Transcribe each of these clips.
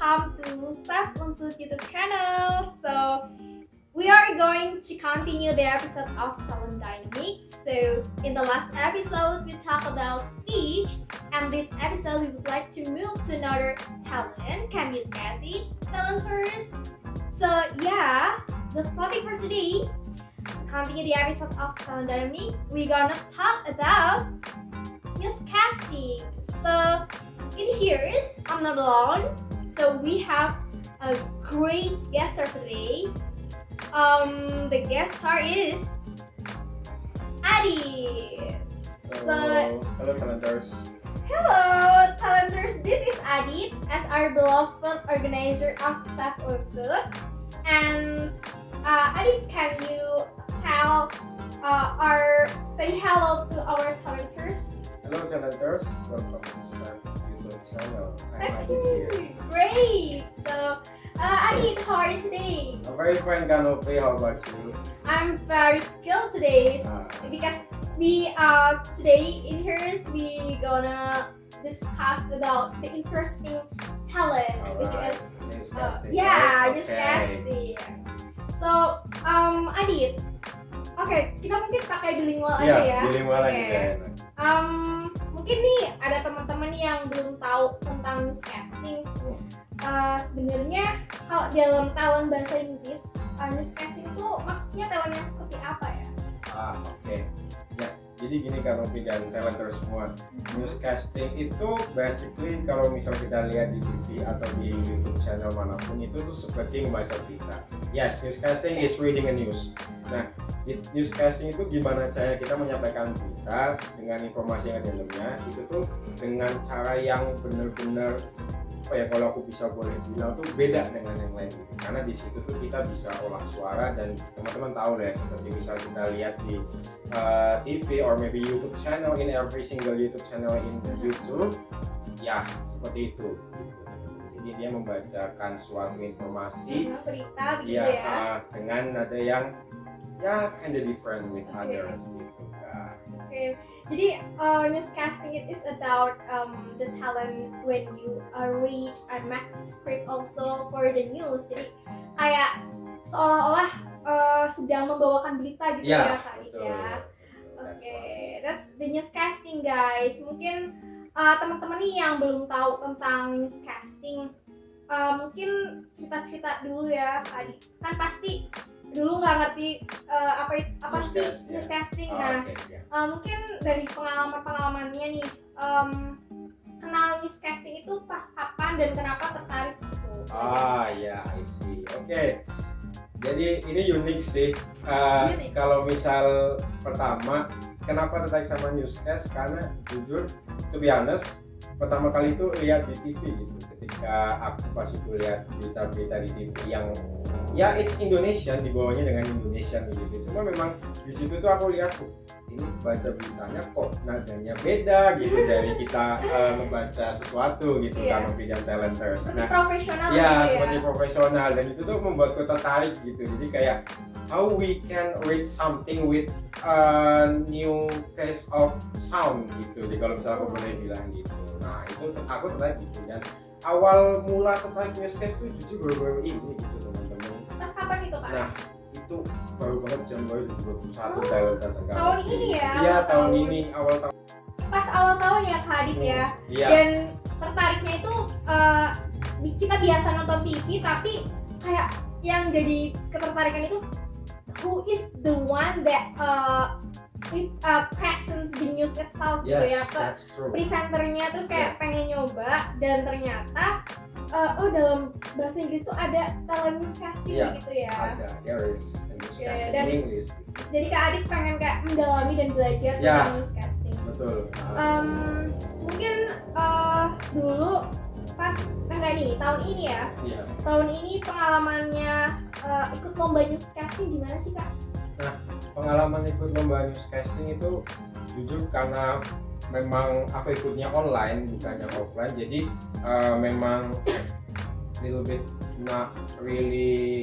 welcome to Seth Unsu's YouTube channel. So we are going to continue the episode of talent dynamics. So in the last episode we talked about speech, and this episode we would like to move to another talent. Can you guess it, talenters? So yeah, the topic for today, to continue the episode of talent dynamics, we're gonna talk about newscasting. So in here, I'm not alone. So we have a great guest star today. The guest star is Adi. Hello talenters. Hello, talenters. This is Adi as our beloved organizer of Seth Unsur. And Adi, can you tell say hello to our talenters? Hello talenters, welcome to Seth YouTube channel. I'm Thank Adi here. you. Great. So, Adi, how are you today? I'm very fine, Kanopi. How about you? I'm very cool today because we today in here we gonna discuss about the interesting talent, which is Newscasting, yeah, right? just Okay. casting. So, Adit, oke, kita mungkin pakai bilingual aja Iya, ya. bilingual aja Oke. enak. Mungkin nih ada teman-teman yang belum tahu tentang newscasting. Sebenarnya kalau dalam talent bahasa Inggris, newscasting itu maksudnya talent yang seperti apa ya? Oke. Ya, jadi gini Kanopi dan talenters semua. Newscasting itu basically kalau misal kita lihat di TV atau di YouTube channel manapun itu tuh seperti membaca berita. Yes, newscasting is reading a news. Nah, newscasting itu gimana caranya kita menyampaikan berita dengan informasi yang ada di dalamnya, itu tuh dengan cara yang benar-benar kalau aku bisa boleh bilang tuh beda dengan yang lain gitu. Karena di situ tuh kita bisa olah suara dan teman-teman tahu lah seperti misal kita lihat di TV or maybe YouTube channel, in every single YouTube channel in YouTube ya seperti itu gitu. Jadi dia membacakan suatu informasi Berita begitu ya. dengan nada yang ya kinda different with others gitu kan. Okay. Jadi newscasting it is about the talent when you read and make script also for the news. Jadi kayak seolah-olah sedang membawakan berita gitu ya Kak Adit ya. Oke, that's the newscasting guys. Mungkin teman-teman nih yang belum tahu tentang newscasting, mungkin cerita-cerita dulu ya Kak Adit. Kan pasti dulu nggak ngerti apa sih newscasting. Mungkin dari pengalamannya nih, kenal newscasting itu pas kapan dan kenapa tertarik gitu? Ya, I see. Oke. Jadi ini unik sih. Unik. Kalau misal pertama, kenapa tertarik sama newscast? Karena jujur, to be honest, pertama kali itu lihat di TV gitu. Ketika aku pas itu lihat berita-berita di TV yang ya it's Indonesian, dibawanya dengan Indonesian gitu. Cuma memang di situ tuh aku lihat ini baca beritanya kok nadanya beda gitu dari kita membaca sesuatu gitu kan bidang talenters. Seperti profesional ya gitu seperti profesional, dan itu tuh membuatku tertarik gitu. Jadi kayak how we can read something with a new taste of sound gitu. Jadi kalau misalnya aku boleh bilang gitu. Nah itu aku tertarik gitu, dan awal mula tertarik newscast tuh jujur baru-baru ini gitu teman-teman. Pas kapan itu Kak? Nah itu baru banget Januari 2021 talenters tahun ini ya? Iya tahun ini, awal tahun. Pas awal tahun ya Kak Adit ya. Iya. Dan tertariknya itu kita biasa nonton TV, tapi kayak yang jadi ketertarikan itu who is the one that presents the news itself gitu ya, ke presenternya, terus kayak pengen nyoba, dan ternyata dalam bahasa Inggris tuh ada talent newscasting gitu ya. Ada, there is newscasting Dan in English. Jadi Kak Adit pengen kayak mendalami dan belajar tentang newscasting. Betul. Mungkin dulu pas tahun ini ya. Iya. Tahun ini pengalamannya ikut lomba newscasting gimana sih Kak? Nah, pengalaman ikut lomba newscasting itu jujur karena memang aku ikutnya online bukannya offline, jadi memang little bit not really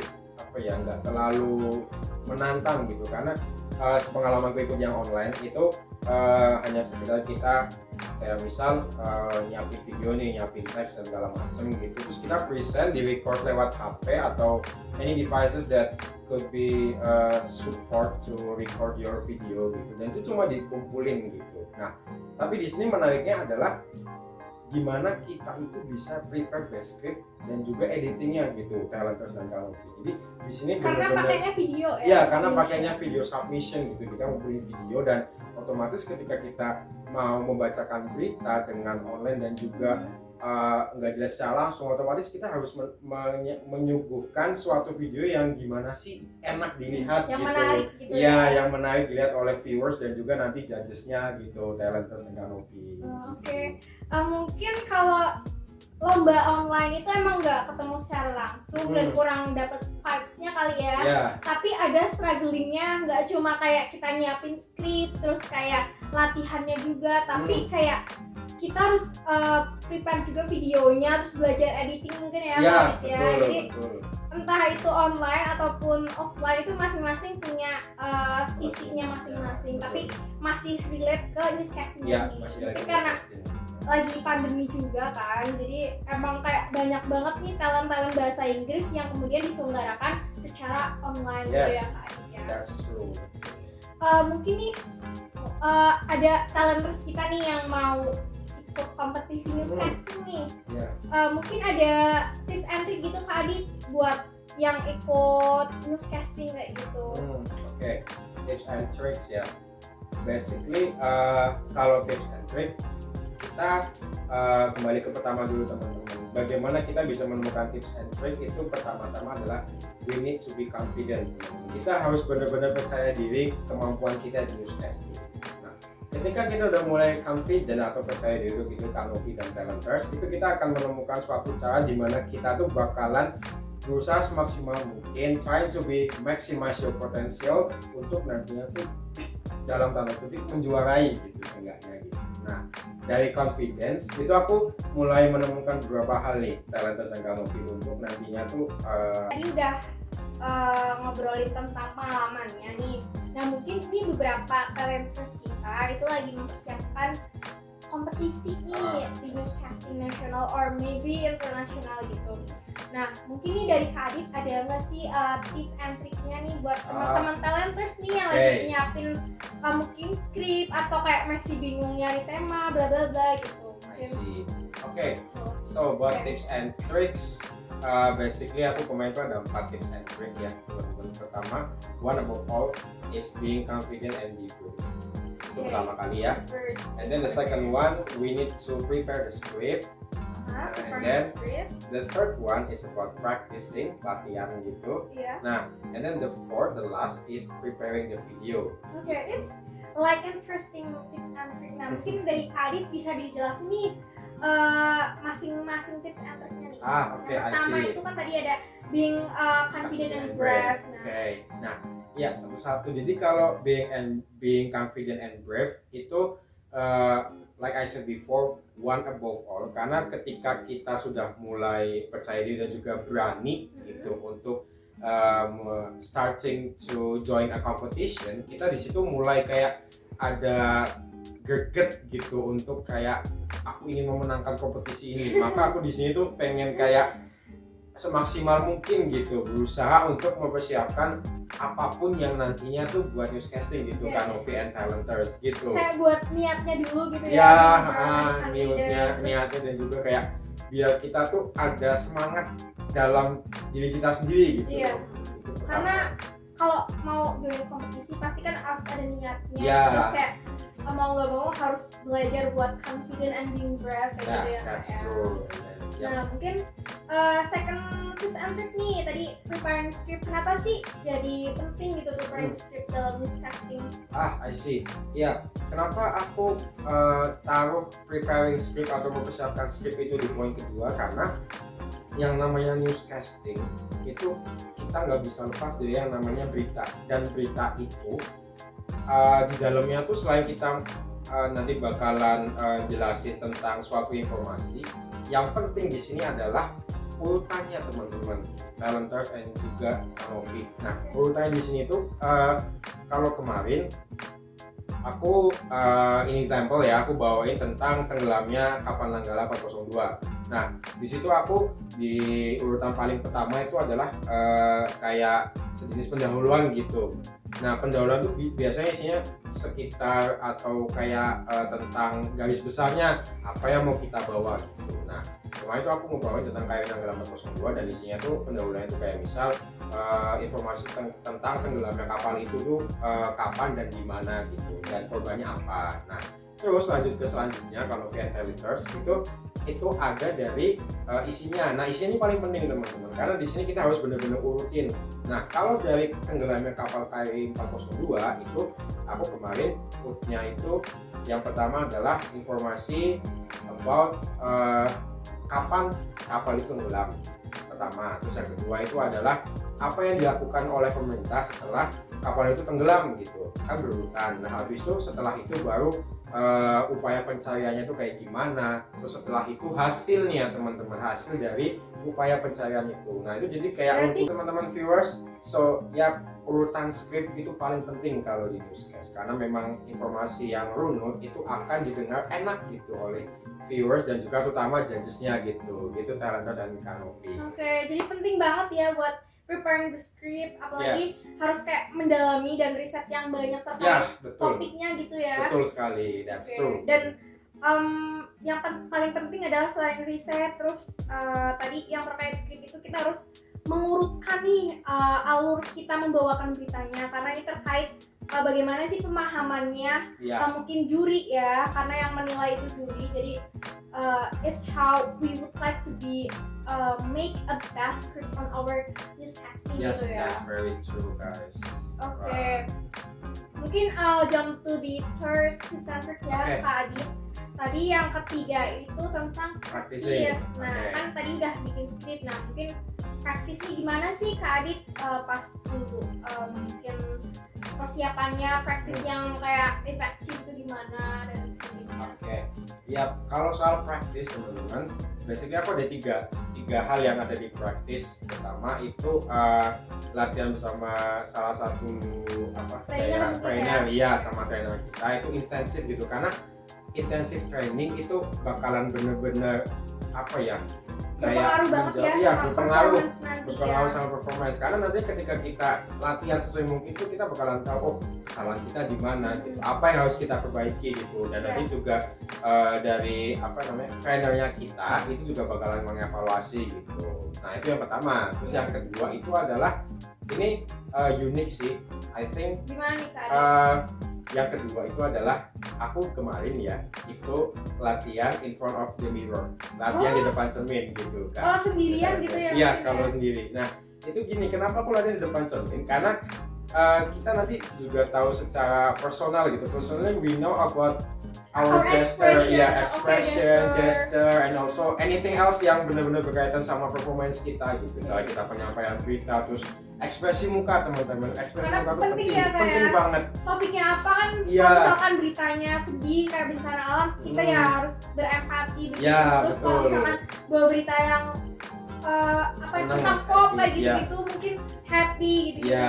nggak terlalu menantang gitu, karena sepengalaman gue ikut yang online itu hanya sekedar kita kayak misal nyiapin video nih, nyiapin teks dan segala macem gitu, terus kita present di record lewat HP atau any devices that could be support to record your video gitu, dan itu cuma dikumpulin gitu. Nah tapi di sini menariknya adalah gimana kita itu bisa prepare best script dan juga editingnya gitu, Talenters dan Kanovi. Jadi di sini karena pakainya video ya. Iya, karena pakainya video submission gitu, kita ngumpulin video dan otomatis ketika kita mau membacakan berita dengan online dan juga nggak jelas secara langsung, otomatis kita harus menyuguhkan suatu video yang gimana sih enak dilihat yang gitu. menarik gitu ya, yang menarik dilihat oleh viewers dan juga nanti judgesnya gitu, Talenters dan Kanovi. Oke. Mungkin kalau lomba online itu emang nggak ketemu secara langsung dan kurang dapet vibes-nya kali ya. Tapi ada strugglingnya, nggak cuma kayak kita nyiapin skrip terus kayak latihannya juga, tapi kayak kita harus prepare juga videonya, terus belajar editing mungkin ya, betul, Jadi betul. Entah itu online ataupun offline itu masing-masing punya sisinya masing-masing, tapi masih relate ke newscastingnya sendiri. Mungkin karena lagi pandemi juga kan, jadi emang kayak banyak banget nih talent-talent bahasa Inggris yang kemudian diselenggarakan secara online gitu ya Kak. That's true. Mungkin nih ada talenters kita nih yang mau ikut kompetisi newscasting nih. Mungkin ada tips and trick gitu Kak Adit buat yang ikut newscasting kayak gitu. Oke, tips and tricks ya. Basically kalau tips and trick kita kembali ke pertama dulu teman-teman. Bagaimana kita bisa menemukan tips and trick itu pertama-tama adalah we need to be confident. Kita harus benar-benar percaya diri kemampuan kita di newscasting. Nah, ketika kita udah mulai confident atau percaya diri gitu Kanovi dan Talenters, itu kita akan menemukan suatu cara di mana kita tuh bakalan berusaha semaksimal mungkin, trying to be maximize your potential untuk nantinya tuh dalam tanda kutip menjuarai gitu seenggaknya gitu. Nah dari confidence itu aku mulai menemukan beberapa hal nih Talenters dan Kanovi untuk nantinya tuh tadi udah ngobrolin tentang pengalamannya nih. Nah mungkin ini beberapa talenters kita itu lagi mempersiapkan kompetisi nih di newscasting nasional or maybe internasional gitu. Nah mungkin nih dari Kak Adit ada nggak sih tips and triknya nih buat teman-teman talenters nih yang lagi nyiapin mungkin skrip atau kayak masih bingung nyari tema bla bla bla gitu. Oke. So buat tips and tricks, basically aku kemarin itu ada 4 tips and tricks ya teman-teman. Pertama, one above all is being confident and be brave. Itu pertama kali ya. And then the second one, we need to prepare the script. And then the third one is about practicing, latihan gitu. Nah, and then the fourth, the last is preparing the video. It's like interesting tips and tricks. Nah, mungkin dari Kak Adit bisa dijelasin nih masing-masing tips and triknya nih. Pertama itu kan tadi ada being confident and brave. Nah, ya satu-satu. Jadi kalau being confident and brave itu like I said before, one above all, karena ketika kita sudah mulai percaya diri dan juga berani gitu untuk starting to join a competition, kita di situ mulai kayak ada greget gitu untuk kayak aku ingin memenangkan kompetisi ini. Maka aku di sini tuh pengen kayak semaksimal mungkin gitu berusaha untuk mempersiapkan apapun yang nantinya tuh buat newscasting gitu, Kanovi and Talenters gitu. Kayak buat niatnya dulu gitu ya. Niatnya dan juga kayak biar kita tuh ada semangat dalam diri kita sendiri gitu. Karena kalau mau join kompetisi pasti kan harus ada niatnya. Terus kayak mau nggak mau harus belajar buat confident and being brave gitu ya. That's true. Nah mungkin second tips and trick nih tadi preparing script. Kenapa sih jadi penting gitu preparing script dalam newscasting? I see. Kenapa aku taruh preparing script atau mempersiapkan script itu di poin kedua, karena yang namanya newscasting itu kita nggak bisa lepas dari yang namanya berita, dan berita itu di dalamnya tuh selain kita nanti bakalan jelasin tentang suatu informasi, yang penting di sini adalah urutannya teman-teman, talenters dan juga Kanovi. Nah, urutannya di sini tuh kalau kemarin aku ini example ya, aku bawain tentang tenggelamnya kapal Nanggala 402. Nah, di situ aku di urutan paling pertama itu adalah kayak sejenis pendahuluan gitu. Nah, pendahuluan itu biasanya isinya sekitar atau kayak tentang garis besarnya apa yang mau kita bawa gitu. Nah, kemarin itu aku mau bawain tentang KRI Nanggala 402 dan isinya tuh pendahuluannya itu kayak misal informasi tentang tenggelamnya kapal itu tuh kapan dan di mana gitu dan korbannya apa. Nah, terus lanjut ke selanjutnya kalau Intelligence itu ada dari isinya. Nah, isinya ini paling penting teman-teman karena di sini kita harus benar-benar urutin. Nah, kalau dari tenggelamnya kapal KRI 402 itu aku kemarin putnya itu yang pertama adalah informasi about kapan kapal itu tenggelam pertama. Terus yang kedua itu adalah apa yang dilakukan oleh pemerintah setelah kapal itu tenggelam gitu kan berurutan. Nah, habis itu setelah itu baru upaya pencariannya itu kayak gimana, terus setelah itu hasilnya teman-teman, hasil dari upaya pencarian itu. Nah, itu jadi kayak untuk teman-teman viewers, so ya urutan skrip itu paling penting kalau di newscast karena memang informasi yang runut itu akan didengar enak gitu oleh viewers dan juga terutama judgesnya gitu Talenters dan Kanovi. Oke, jadi penting banget ya buat preparing the script, apalagi harus kayak mendalami dan riset yang banyak terkait topiknya gitu ya. Betul sekali, that's true. Dan yang paling penting adalah selain riset, terus tadi yang terkait script itu kita harus mengurutkan nih alur kita membawakan beritanya karena ini terkait bagaimana sih pemahamannya mungkin juri ya, karena yang menilai itu juri. Jadi it's how we would like to be make a best script on our newscasting gitu ya. Yes, that's very true guys. Oke. Mungkin jump to the third subject ya, Kak Adit. Tadi yang ketiga itu tentang praktis. Nah, kan tadi udah bikin script. Nah, mungkin praktisnya gimana sih Kak Adit pas dulu mungkin persiapannya, praktis yang kayak efektif itu gimana dan sebagainya. Oke. Ya, kalau soal praktis teman-teman, basically aku ada tiga hal yang ada di praktis. Pertama itu latihan bersama salah satu trainer ya, sama trainer kita itu intensif gitu karena intensif training itu bakalan bener-bener apa ya berpengaruh banget ya berpengaruh sama performance karena nanti ketika kita latihan sesuai mungkin itu kita bakalan tahu kesalahan kita di mana gitu, apa yang harus kita perbaiki gitu dan nanti juga dari trainernya kita itu juga bakalan mengevaluasi gitu. Nah, itu yang pertama. Terus yang kedua itu adalah ini unik sih, I think. Gimana nih Kak? Yang kedua itu adalah aku kemarin ya itu latihan in front of the mirror, latihan di depan cermin gitu kan. Oh, sendirian gitu ya? Iya, kalau sendiri. Nah, itu gini, kenapa aku latihan di depan cermin? Karena kita nanti juga tahu secara personal gitu. Personally we know about our expression, gesture, and also anything else yang benar-benar berkaitan sama performance kita gitu. Misalnya kita penyampaian berita, terus ekspresi muka teman-teman, ekspresi muka itu penting banget. Topiknya apa kan? Kalau misalkan beritanya sedih kayak bencana alam, kita ya harus berempati begitu. Terus kalau misalkan bawa berita yang tentang pop kayak gitu-gitu mungkin happy gitu ya.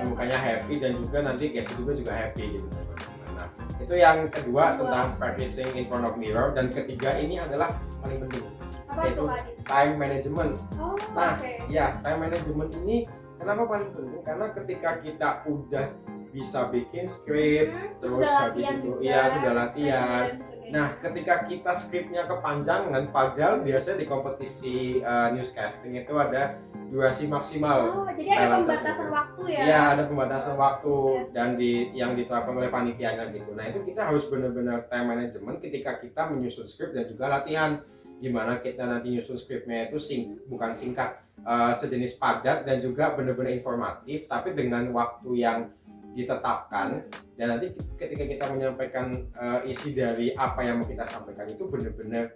Mukanya happy dan juga nanti gestur juga happy gitu. Nah, itu yang kedua tentang practicing in front of mirror dan ketiga ini adalah paling penting. Apa itu time management. Ya, time management ini kenapa paling penting? Karena ketika kita udah bisa bikin script, terus habis itu sudah latihan. Nah, ketika kita skripnya kepanjangan, padahal biasanya di kompetisi newscasting itu ada durasi maksimal. Jadi ada pembatasan waktu ya? Iya, ada pembatasan waktu dan yang diterapkan oleh panitianya gitu. Nah, itu kita harus benar-benar time management ketika kita menyusun skrip dan juga latihan. Gimana kita nanti nyusun skripnya itu bukan singkat, sejenis padat dan juga benar-benar informatif, tapi dengan waktu yang ditetapkan dan nanti ketika kita menyampaikan isi dari apa yang mau kita sampaikan itu benar-benar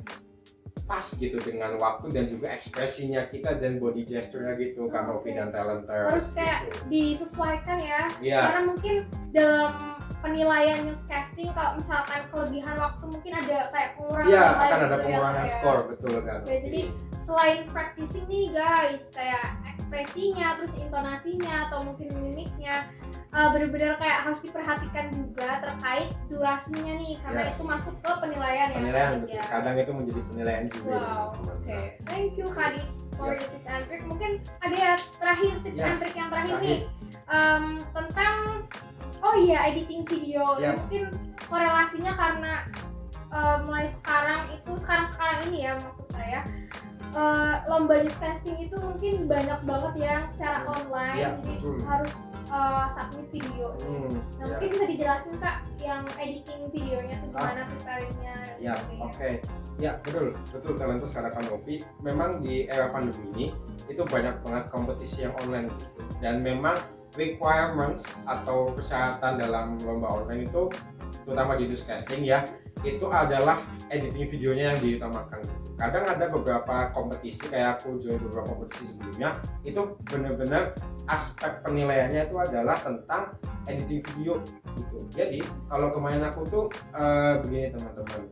pas gitu dengan waktu dan juga ekspresinya kita dan body gesture-nya gitu Kanovi dan Talenters. Terus kayak disesuaikan ya. Karena mungkin dalam penilaian newscasting kalau misalkan kelebihan waktu mungkin ada kayak pengurangan akan ada pengurangan skor, betul kan. Jadi selain practicing nih guys, kayak ekspresinya, terus intonasinya atau mungkin mimiknya, benar-benar kayak harus diperhatikan juga terkait durasinya nih, karena Yes. itu masuk ke penilaian ya. Penilaian Kak betul. Adit ya. Kadang itu menjadi penilaian juga. Wow, teman-teman. oke. Thank you Kak Adit for Yep. the tips and trick. Mungkin ada ya terakhir tips Ya, and trick yang terakhir terakhir. nih tentang editing video. Yep. Mungkin korelasinya karena mulai sekarang ini ya maksud saya lomba newscasting itu mungkin banyak banget ya yang secara online, Ya, jadi betul. harus submit video. Nah Ya. mungkin bisa dijelasin Kak yang editing videonya tuh gimana preparingnya dan Ya, sebagainya. oke. Ya, betul Talentus katakan Novi. Memang di era pandemi ini itu banyak banget kompetisi yang online gitu. Dan memang requirements atau persyaratan dalam lomba online itu, terutama di newscasting ya, itu adalah editing videonya yang diutamakan gitu. Kadang ada beberapa kompetisi, kayak aku join beberapa kompetisi sebelumnya, itu benar-benar aspek penilaiannya itu adalah tentang editing video gitu. Jadi kalau kemarin aku tuh begini teman-teman,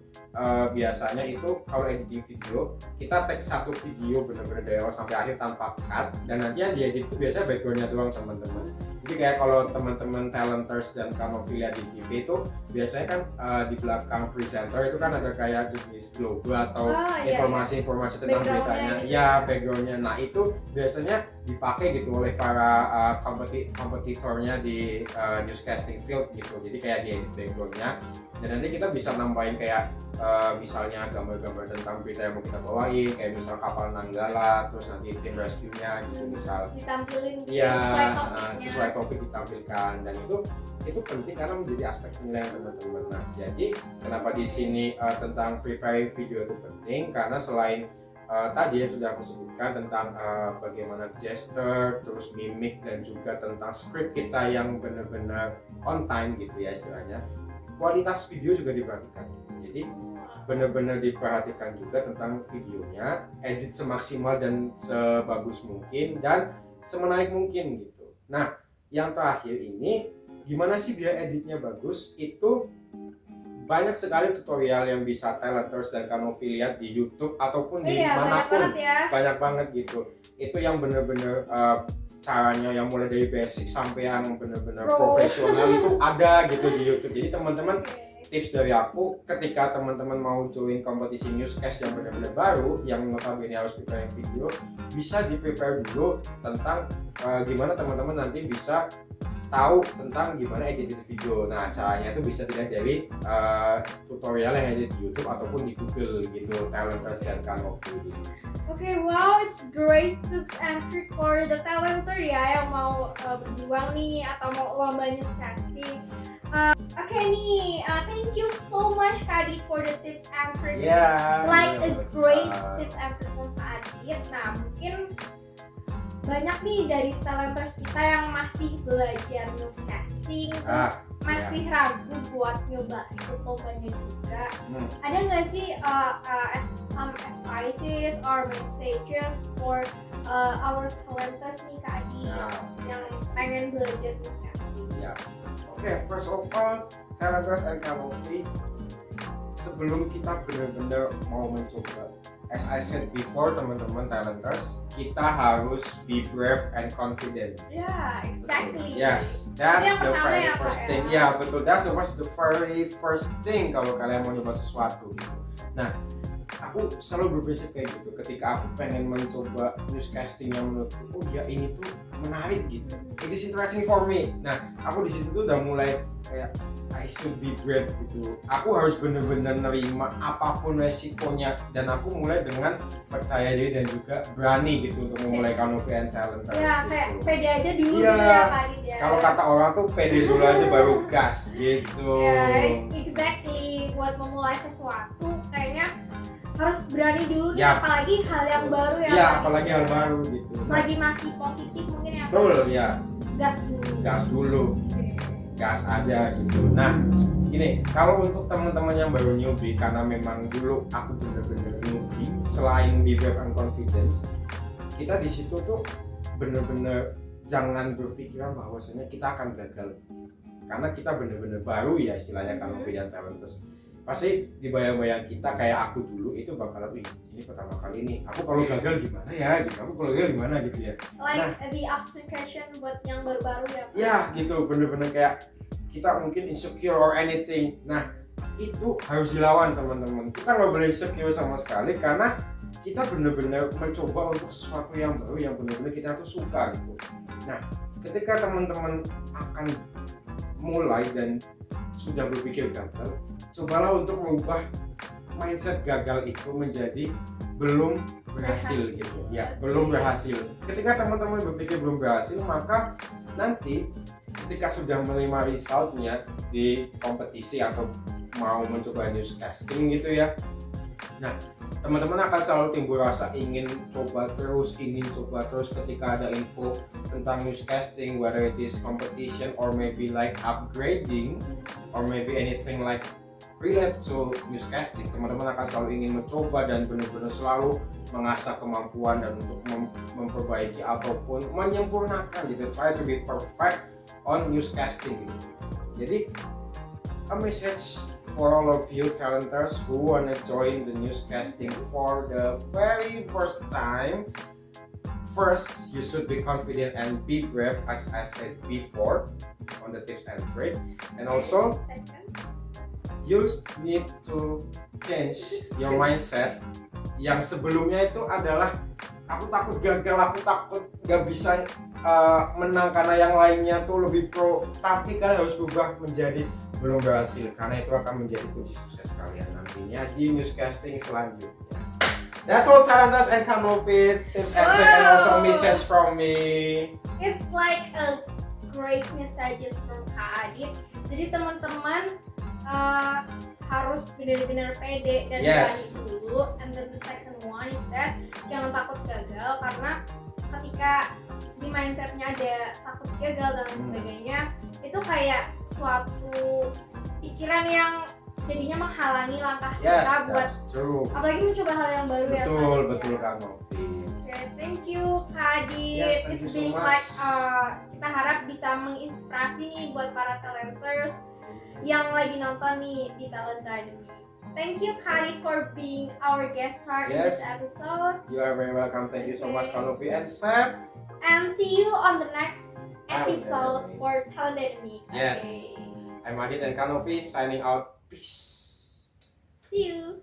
biasanya itu kalau editing video kita take satu video benar-benar dari awal sampai akhir tanpa cut, dan nanti yang diedit itu biasanya backgroundnya doang teman-teman. Jadi kayak kalau teman-teman talenters dan Kanovi lihat di TV itu biasanya kan di belakang presenter itu kan ada kayak jenis globe atau informasi-informasi tentang beritanya, gitu ya backgroundnya. Nah itu biasanya dipakai gitu oleh para kompetitornya di newscasting field gitu. Jadi kayak di edit backgroundnya, dan nanti kita bisa nambahin kayak misalnya gambar-gambar tentang berita yang mau kita bawain, kayak misal kapal Nanggala, terus nanti tim rescue-nya gitu misal. Ditampilin Iya, sesuai topiknya. sesuai topik ditampilkan, dan itu penting karena menjadi aspek penilaian teman-teman. Nah, jadi kenapa di sini tentang preparing video itu penting, karena selain tadi yang sudah aku sebutkan tentang bagaimana gesture, terus mimik, dan juga tentang script kita yang benar-benar on time gitu ya istilahnya, kualitas video juga diperhatikan. Jadi benar-benar diperhatikan juga tentang videonya, edit semaksimal dan sebagus mungkin dan semenarik mungkin gitu. Nah, yang terakhir ini gimana sih biar editnya bagus? Itu banyak sekali tutorial yang bisa talenters dan Kanovi lihat di YouTube ataupun di manapun. Banyak banget gitu. Itu yang benar-benar caranya yang mulai dari basic sampai yang benar-benar profesional itu ada gitu di YouTube. Jadi teman-teman, tips dari aku ketika teman-teman mau join kompetisi newscast yang benar-benar baru, yang notabene harus prepare video, bisa di-prepare dulu tentang gimana teman-teman nanti bisa tahu tentang gimana edit video. Nah, caranya itu bisa dilihat dari tutorial yang ada di YouTube ataupun di Google gitu, talenters dan Kanovi. Oke, wow, it's great tips and trick for the talenter ya yang mau berjuang nih atau mau lomba newscasting. Oke nih, thank you so much Kak Adit for the tips and tricks. Like a great tips and tricks from Kak Adit. Nah, mungkin banyak nih dari talenters kita yang masih belajar newscasting, terus masih ragu buat nyoba ikut lombanya juga. Ada nggak sih some advices or messages for our talenters nih Kak Adit yang pengen belajar newscasting? Oke, first of all, talenters and Kanovi, sebelum kita benar-benar mau mencoba, as I said before, teman-teman talenters, kita harus be brave and confident. Exactly. Yes, that's the very ya, first thing. Ya, betul. That's the very first thing kalau kalian mau nyoba sesuatu gitu. Nah, aku selalu berprinsip kayak gitu. Ketika aku pengen mencoba newscasting yang menurutku, oh ya ini tuh menarik gitu, it is interesting for me. Nah, aku di situ tuh udah mulai kayak I should be brave gitu. Aku harus bener-bener nerima apapun resikonya, dan aku mulai dengan percaya diri dan juga berani gitu untuk memulai Kanovi and Talenters. Ya, kayak gitu. pede aja dulu Iya. gitu ya Kak Adit ya. Kalau kata orang tuh pede dulu aja baru gas gitu. Ya, exactly. Buat memulai sesuatu kayaknya harus berani dulu nih, apalagi hal yang baru ya. Iya, apalagi hal baru gitu. Selagi masih positif mungkin ya. Betul ya. Gas dulu. Gas dulu. Gas aja gitu. Nah, gini, kalau untuk teman-teman yang baru newbie, karena memang dulu aku bener-bener newbie, selain be brave and confidence, kita di situ tuh bener-bener jangan berpikiran bahwasanya kita akan gagal, karena kita bener-bener baru ya istilahnya Kanovi dan Talenters. pasti di bayang-bayang kita kayak aku dulu itu bakal ini pertama kali nih, aku kalau gagal gimana ya gitu, aku kalau gagal gimana gitu ya. Like the after question buat yang baru-baru ya. Ya gitu, bener-bener kayak kita mungkin insecure or anything. Nah itu harus dilawan teman-teman, kita nggak boleh insecure sama sekali karena kita bener-bener mencoba untuk sesuatu yang baru yang bener-bener kita tuh suka gitu. Nah ketika teman-teman akan mulai dan sudah berpikir gagal, cobalah untuk mengubah mindset gagal itu menjadi belum berhasil gitu ya, belum berhasil. Ketika teman-teman berpikir belum berhasil, maka nanti ketika sudah menerima resultnya di kompetisi atau mau mencoba newscasting gitu ya, nah teman-teman akan selalu timbul rasa ingin coba terus ketika ada info tentang newscasting, whether it is competition or maybe like upgrading or maybe anything like relate to newscasting, teman-teman akan selalu ingin mencoba dan benar-benar selalu mengasah kemampuan dan untuk memperbaiki ataupun menyempurnakan gitu, try to be perfect on newscasting gitu. Jadi a message for all of you talenters who wanna join the newscasting for the very first time. First, you should be confident and be brave, as I said before on the tips and tricks. And also, you need to change your mindset. Yang sebelumnya itu adalah aku takut gagal, aku takut gak bisa menang karena yang lainnya tuh lebih pro. Tapi kalian harus berubah menjadi belum berhasil, karena itu akan menjadi kunci sukses kalian nantinya di newscasting selanjutnya. That's all talenters and Kanovit, tips and tricks and also message from me. It's like a great messages from Kak Adit. Jadi teman-teman harus benar-benar pede dan berani dulu. And then the second one is that jangan takut gagal, karena ketika di mindsetnya ada takut gagal dan lain sebagainya, itu kayak suatu pikiran yang jadinya menghalangi langkah kita buat apalagi mencoba hal yang baru. Betul Kak Novi. Okay, thank you Kak Adit. It's been like kita harap bisa menginspirasi nih buat para talenters yang lagi nonton nih di Talent Academy. Thank you Kak Adit for being our guest star in this episode. You are very welcome. Thank you so much Kak Novi and Seth. And see you on the next episode for Talent Academy. Yes. I'm Adit and Kak Novi signing out. Peace. See you.